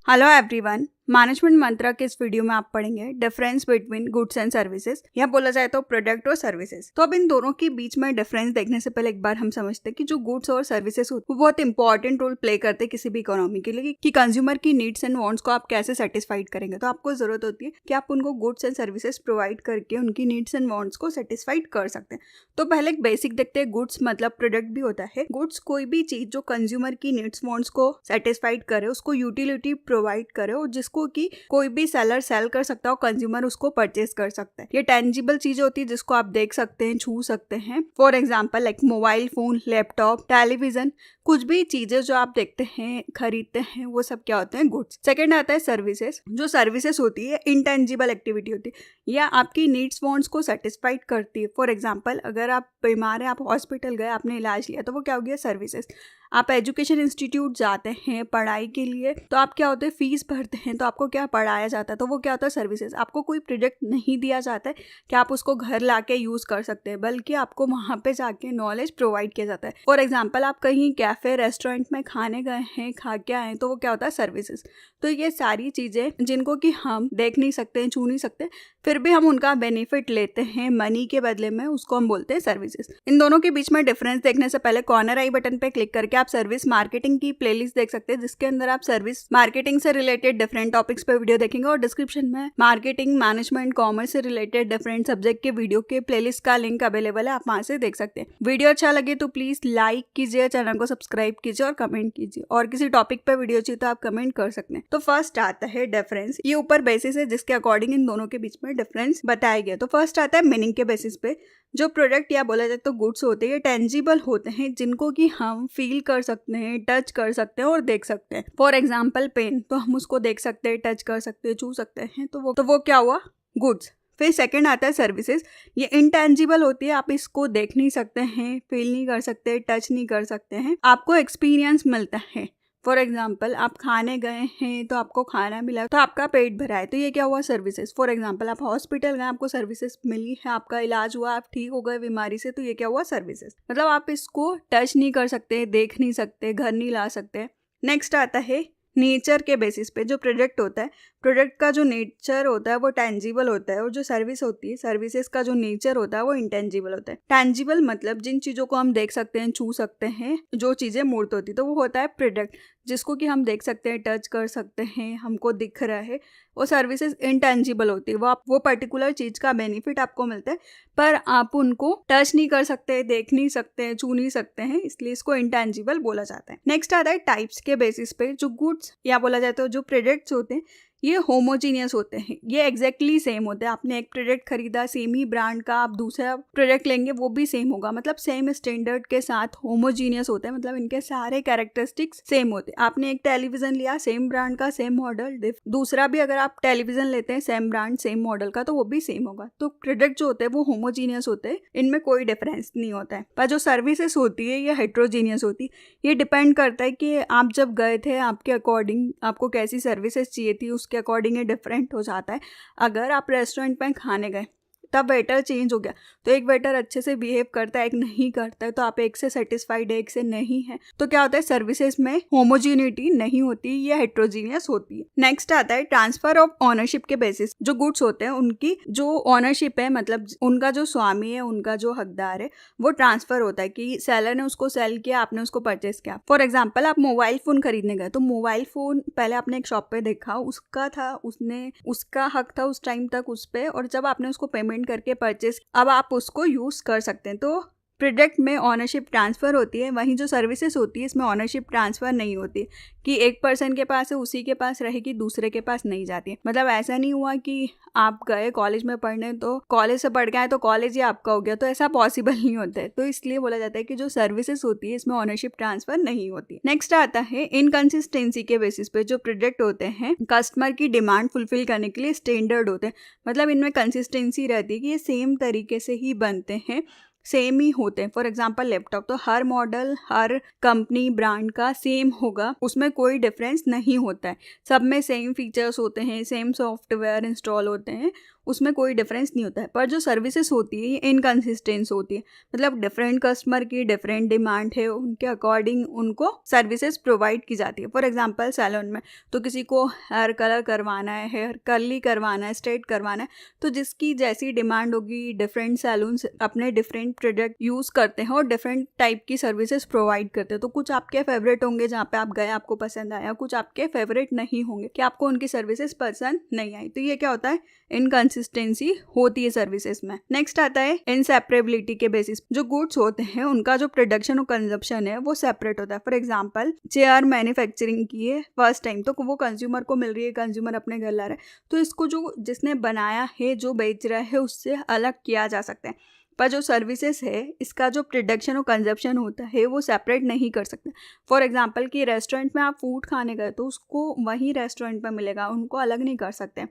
Hello everyone, management मंत्रा के इस video में आप पढ़ेंगे difference between goods and services, या बोला जाए तो प्रोडक्ट और सर्विसेज। तो अब इन दोनों के बीच में डिफरेंस देखने से पहले एक बार हम समझते हैं कि जो गुड्स और सर्विसेज होते हैं वो बहुत इंपॉर्टेंट रोल प्ले करते हैं किसी भी इकोनॉमी के लिए, कि कंज्यूमर की नीड्स एंड वांट्स को आप कैसे सेटिस्फाइड करेंगे। तो आपको जरूरत होती है कि आप उनको गुड्स एंड सर्विसेज प्रोवाइड करके उनकी नीड्स एंड वांट्स को सेटिस्फाइड कर सकते हैं। तो पहले एक बेसिक देखते हैं, गुड्स मतलब प्रोडक्ट भी होता है। गुड्स कोई भी चीज जो कंज्यूमर की नीड्स वांट्स को सेटिस्फाइड करे, उसको यूटिलिटी प्रोवाइड करे और जिसको कि कोई भी सेलर सेल कर सकता है और कंज्यूमर उसको परचेज कर सकता है। ये टेंजिबल चीजें होती है जिसको आप देख सकते हैं, छू सकते हैं। For example like mobile phone, laptop, television, कुछ भी चीजें जो आप देखते हैं, खरीदते हैं, वो सब क्या होते हैं? गुड्स। सेकंड आता है सर्विसेज। जो सर्विसेज होती है इंटेंजिबल एक्टिविटी होती है, या आपकी नीड्स वांट्स को सेटिस्फाइड करती है। फॉर एग्जांपल अगर आप बीमार हैं, आप हॉस्पिटल गए, आपने इलाज लिया, तो वो क्या हो गया? सर्विसेज। आप एजुकेशन इंस्टीट्यूट जाते हैं पढ़ाई के लिए, तो आप क्या होते हैं? फीस भरते हैं, तो आपको क्या पढ़ाया जाता है, तो वो क्या होता है? सर्विसेज। आपको कोई प्रोडक्ट नहीं दिया जाता है कि आप उसको घर लाके यूज कर सकते हैं, बल्कि आपको वहां पे जाके नॉलेज प्रोवाइड किया जाता है। फॉर एग्जाम्पल आप कहीं कैफे रेस्टोरेंट में खाने गए हैं, खा के आए, तो वो क्या होता है? सर्विसेज। तो ये सारी चीजें जिनको कि हम देख नहीं सकते, छू नहीं सकते, फिर भी हम उनका बेनिफिट लेते हैं मनी के बदले में, उसको हम बोलते हैं सर्विसेज। इन दोनों के बीच में डिफरेंस देखने से पहले कॉर्नर आई बटन पे क्लिक करके आप सर्विस मार्केटिंग की प्लेलिस्ट देख सकते हैं, जिसके अंदर आप सर्विस मार्केटिंग से रिलेटेड डिफरेंट टॉपिक्स पे वीडियो देखेंगे। और डिस्क्रिप्शन में मार्केटिंग, मैनेजमेंट, कॉमर्स से रिलेटेड डिफरेंट सब्जेक्ट के वीडियो के प्लेलिस्ट का लिंक अवेलेबल है, आप वहां से देख सकते हैं। वीडियो अच्छा लगे तो प्लीज लाइक कीजिए, चैनल को सब्सक्राइब कीजिए और कमेंट कीजिए। और किसी टॉपिक पे वीडियो चाहिए तो आप कमेंट कर सकते हैं। तो फर्स्ट आता है डिफरेंस। ये ऊपर बेसिस है जिसके अकॉर्डिंग इन दोनों के बीच में डिफरेंस बताया गया। तो फर्स्ट आता है मीनिंग के बेसिस पे। जो प्रोडक्ट या बोला जाए तो गुड्स होते हैं, ये टेंजिबल होते हैं, जिनको कि हम फील कर सकते हैं, टच कर सकते हैं और देख सकते हैं। फॉर एग्जाम्पल पेन, तो हम उसको देख सकते हैं, टच कर सकते हैं, छू सकते हैं, तो वो क्या हुआ? गुड्स। फिर सेकंड आता है सर्विसेज। ये इनटेंजिबल होती है, आप इसको देख नहीं सकते हैं, फील नहीं कर सकते, टच नहीं कर सकते हैं, आपको एक्सपीरियंस मिलता है। फॉर एग्जाम्पल आप खाने गए हैं तो आपको खाना मिला, तो आपका पेट भरा है, तो ये क्या हुआ? सर्विसेज। फॉर एग्जाम्पल आप हॉस्पिटल गए, आपको सर्विसेज मिली है, आपका इलाज हुआ, आप ठीक हो गए बीमारी से, तो ये क्या हुआ? सर्विसेज। मतलब आप इसको टच नहीं कर सकते, देख नहीं सकते, घर नहीं ला सकते। नेक्स्ट आता है नेचर के बेसिस पे। जो प्रोडक्ट होता है, प्रोडक्ट का जो नेचर होता है वो टेंजिबल होता है, और जो सर्विस होती है, सर्विसेज का जो नेचर होता है वो इंटेंजिबल होता है। टेंजिबल मतलब जिन चीज़ों को हम देख सकते हैं, छू सकते हैं, जो चीज़ें मूर्त होती है, तो वो होता है प्रोडक्ट, जिसको कि हम देख सकते हैं, टच कर सकते हैं, हमको दिख रहा है। और सर्विसेज इंटेंजिबल होती है, वो पर्टिकुलर चीज़ का बेनिफिट आपको मिलता है, पर आप उनको टच नहीं कर सकते, देख नहीं सकते, छू नहीं सकते हैं, इसलिए इसको इंटेंजिबल बोला जाता है। नेक्स्ट आता है टाइप्स के बेसिस पे। जो गुड्स या बोला जाता है जो प्रोडक्ट्स होते हैं, ये होमोजीनियस होते हैं, ये एग्जैक्टली सेम होते हैं। आपने एक प्रोडक्ट खरीदा सेम ही ब्रांड का, आप दूसरा प्रोडक्ट लेंगे वो भी सेम होगा, मतलब सेम स्टैंडर्ड के साथ होमोजीनियस होते हैं, मतलब इनके सारे कैरेक्टरिस्टिक्स सेम होते हैं। आपने एक टेलीविजन लिया सेम ब्रांड का, सेम मॉडल, दूसरा भी अगर आप टेलीविजन लेते हैं सेम ब्रांड सेम मॉडल का, तो वो भी सेम होगा। तो प्रोडक्ट जो होते हैं वो होमोजीनियस होते हैं, इनमें कोई डिफरेंस नहीं होता है। पर जो सर्विसेज होती है ये हेट्रोजीनियस होती है। ये डिपेंड करता है कि आप जब गए थे, आपके अकॉर्डिंग आपको कैसी सर्विसेज चाहिए थी, के अकॉर्डिंग ये डिफरेंट हो जाता है। अगर आप रेस्टोरेंट में खाने गए, तब वेटर चेंज हो गया, तो एक वेटर अच्छे से बिहेव करता है, एक नहीं करता है, तो आप एक से सेटिस्फाइड है, एक से नहीं है, तो क्या होता है? सर्विसेज में होमोजीनिटी नहीं होती, ये हेट्रोजीनियस होती है। नेक्स्ट आता है ट्रांसफर ऑफ ऑनरशिप के बेसिस। जो गुड्स होते हैं उनकी जो ऑनरशिप है, मतलब उनका जो स्वामी है, उनका जो हकदार है, वो ट्रांसफर होता है कि सेलर ने उसको सेल किया, आपने उसको परचेस किया। फॉर एग्जाम्पल आप मोबाइल फोन खरीदने गए, तो मोबाइल फोन पहले आपने एक शॉप पे देखा, उसका था, उसका हक था उस टाइम तक उस पे, और जब आपने उसको पेमेंट करके परचेस, अब आप उसको यूज कर सकते हैं। तो प्रोडक्ट में ऑनरशिप ट्रांसफ़र होती है, वहीं जो सर्विसेज होती है इसमें ऑनरशिप ट्रांसफ़र नहीं होती कि एक पर्सन के पास है उसी के पास रहेगी, दूसरे के पास नहीं जाती है। मतलब ऐसा नहीं हुआ कि आप गए कॉलेज में पढ़ने तो कॉलेज से पढ़ के आए तो कॉलेज ही आपका हो गया, तो ऐसा पॉसिबल नहीं होता है। तो इसलिए बोला जाता है कि जो सर्विसेज होती है इसमें ऑनरशिप ट्रांसफ़र नहीं होती। नेक्स्ट आता है इनकंसिस्टेंसी के बेसिस पे। जो प्रोडक्ट होते हैं कस्टमर की डिमांड फुलफिल करने के लिए स्टैंडर्ड होते हैं, मतलब इनमें कंसिस्टेंसी रहती है कि ये सेम तरीके से ही बनते हैं, सेम ही होते हैं। फॉर एग्जांपल लैपटॉप, तो हर मॉडल हर कंपनी ब्रांड का सेम होगा, उसमें कोई डिफरेंस नहीं होता है, सब में सेम फीचर्स होते हैं, सेम सॉफ्टवेयर इंस्टॉल होते हैं, उसमें कोई डिफरेंस नहीं होता है। पर जो सर्विसेज होती है ये इनकन्सिस्टेंस होती है, मतलब डिफरेंट कस्टमर की डिफरेंट डिमांड है, उनके अकॉर्डिंग उनको सर्विसेज प्रोवाइड की जाती है। फॉर एग्जांपल सैलून में तो किसी को हेयर कलर करवाना है, हेयर कर्ली करवाना है, स्ट्रेट करवाना है, तो जिसकी जैसी डिमांड होगी, डिफरेंट सैलून्स अपने डिफरेंट प्रोडक्ट यूज़ करते हैं और डिफरेंट टाइप की सर्विसेज प्रोवाइड करते हैं। तो कुछ आपके फेवरेट होंगे जहाँ पे आप गए, आपको पसंद आया, कुछ आपके फेवरेट नहीं होंगे कि आपको उनकी सर्विसेज पसंद नहीं आई। तो ये क्या होता है, इनकन्सिस्टेंसी होती है सर्विसेज में। नेक्स्ट आता है इनसेपरेबिलिटी के बेसिस। जो गुड्स होते हैं उनका जो प्रोडक्शन और कंजप्शन है वो सेपरेट होता है। फॉर एग्जांपल चेयर मैन्युफैक्चरिंग की है फर्स्ट टाइम, तो वो कंज्यूमर को मिल रही है, कंज्यूमर अपने घर ला रहा है, तो इसको जो जिसने बनाया है, जो बेच रहा है, उससे अलग किया जा सकता है। पर जो सर्विसेज है इसका जो प्रोडक्शन और कंजप्शन होता है वो सेपरेट नहीं कर सकते। फॉर एग्जांपल कि रेस्टोरेंट में आप फूड खाने गए तो उसको वहीं रेस्टोरेंट में मिलेगा, उनको अलग नहीं कर सकते।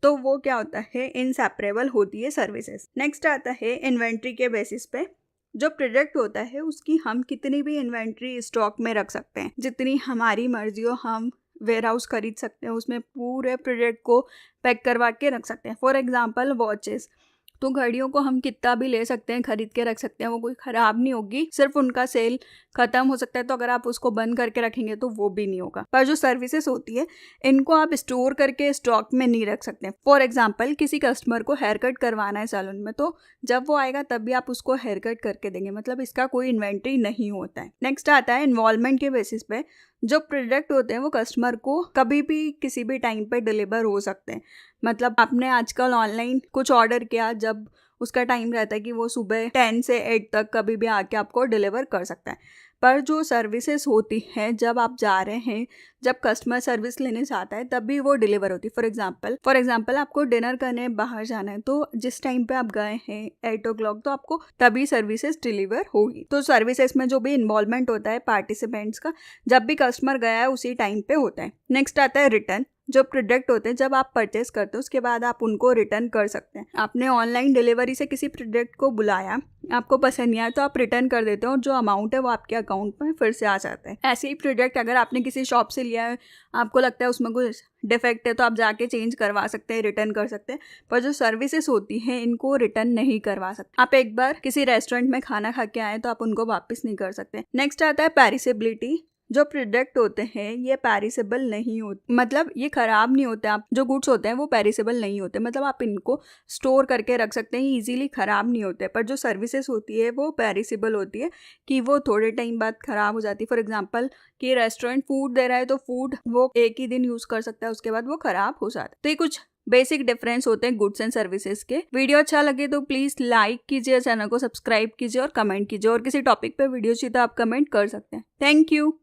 तो वो क्या होता है, इनसेपरेबल होती है सर्विसेज। नेक्स्ट आता है इन्वेंट्री के बेसिस पे। जो प्रोडक्ट होता है उसकी हम कितनी भी इन्वेंट्री स्टॉक में रख सकते हैं, जितनी हमारी मर्जी हो हम वेयर हाउस खरीद सकते हैं, उसमें पूरे प्रोडक्ट को पैक करवा के रख सकते हैं। फॉर एग्जांपल वॉचेस, तो घड़ियों को हम कितना भी ले सकते हैं, खरीद के रख सकते हैं, वो कोई ख़राब नहीं होगी, सिर्फ उनका सेल ख़त्म हो सकता है। तो अगर आप उसको बंद करके रखेंगे तो वो भी नहीं होगा। पर जो सर्विसेज होती है इनको आप स्टोर करके स्टॉक में नहीं रख सकते। फॉर एग्जांपल किसी कस्टमर को हेयर कट करवाना है सैलून में, तो जब वो आएगा तब भी आप उसको हेयर कट करके देंगे, मतलब इसका कोई इन्वेंट्री नहीं होता है। नेक्स्ट आता है इन्वॉल्वमेंट के बेसिस पे। जो प्रोडक्ट होते हैं वो कस्टमर को कभी भी किसी भी टाइम पे डिलीवर हो सकते हैं। मतलब आपने आजकल ऑनलाइन कुछ ऑर्डर किया, जब उसका टाइम रहता है कि वो सुबह 10 से 8 तक कभी भी आके आपको डिलीवर कर सकता है। पर जो सर्विसेज होती हैं जब आप जा रहे हैं, जब कस्टमर सर्विस लेने जाता है तब भी वो डिलीवर होती है। फॉर एग्जांपल आपको डिनर करने बाहर जाना है, तो जिस टाइम पे आप गए हैं 8 o'clock, तो आपको तभी सर्विसेज डिलीवर होगी। तो सर्विसेज में जो भी इन्वॉल्वमेंट होता है पार्टिसिपेंट्स का, जब भी कस्टमर गया है उसी टाइम पे होता है। नेक्स्ट आता है रिटर्न। जो प्रोडक्ट होते हैं जब आप परचेस करते हो उसके बाद आप उनको रिटर्न कर सकते हैं। आपने ऑनलाइन डिलीवरी से किसी प्रोडक्ट को बुलाया, आपको पसंद नहीं आया तो आप रिटर्न कर देते हो और जो अमाउंट है वो आपके अकाउंट में फिर से आ जाता है। ऐसे ही प्रोडक्ट अगर आपने किसी शॉप से लिया है, आपको लगता है उसमें कुछ डिफेक्ट है, तो आप जाके चेंज करवा सकते हैं, रिटर्न कर सकते हैं। पर जो सर्विसेज होती हैं इनको रिटर्न नहीं करवा सकते। आप एक बार किसी रेस्टोरेंट में खाना खा के आए तो आप उनको वापस नहीं कर सकते। नेक्स्ट आता है पेरिसेबिलिटी। जो प्रोडक्ट होते हैं ये पेरिसेबल नहीं होते, मतलब ये ख़राब नहीं होते। आप जो गुड्स होते हैं वो पेरिसेबल नहीं होते, मतलब आप इनको स्टोर करके रख सकते हैं, ईजिली ख़राब नहीं होते। पर जो सर्विसेज होती है वो पेरिसेबल होती है कि वो थोड़े टाइम बाद ख़राब हो जाती है। फॉर एग्जांपल कि रेस्टोरेंट फूड दे रहा है तो फूड वो एक ही दिन यूज़ कर सकता है, उसके बाद वो ख़राब हो जाता है। तो ये कुछ बेसिक डिफरेंस होते हैं गुड्स एंड सर्विसेज के। वीडियो अच्छा लगे तो प्लीज़ लाइक कीजिए, चैनल को सब्सक्राइब कीजिए और कमेंट कीजिए। और किसी टॉपिक पे वीडियो चाहिए तो आप कमेंट कर सकते हैं। Thank you.